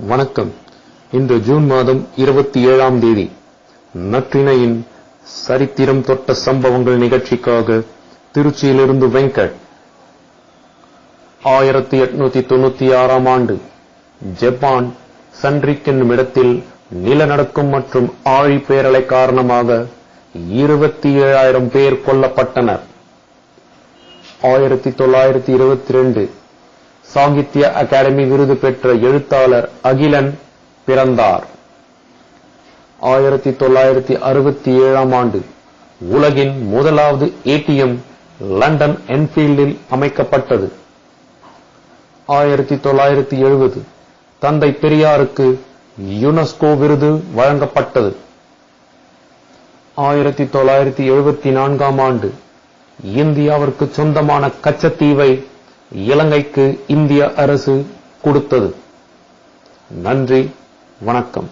வணக்கம். இன்று ஜூன் மாதம் 27ஆம் தேதி. நற்றிணையின் சரித்திரம் தொட்ட சம்பவங்கள் நிகழ்ச்சிக்காக திருச்சியிலிருந்து வெங்கட். 1896ஆம் ஆண்டு ஜப்பான் சன்ரிக் என்னும் இடத்தில் நிலநடுக்கம் மற்றும் ஆழி பேரலை காரணமாக 27,000 பேர் கொல்லப்பட்டனர். 1922 சாகித்ய அகாடமி விருது பெற்ற எழுத்தாளர் அகிலன் பிறந்தார். 1967ஆம் ஆண்டு உலகின் முதலாவது ATM லண்டன் என்ஃபீல்டில் அமைக்கப்பட்டது. 1970 தந்தை பெரியாருக்கு யுனெஸ்கோ விருது வழங்கப்பட்டது. 1974ஆம் ஆண்டு இந்தியாவிற்கு சொந்தமான கச்சத்தீவை இலங்கைக்கு இந்திய அரசு கொடுத்தது. நன்றி, வணக்கம்.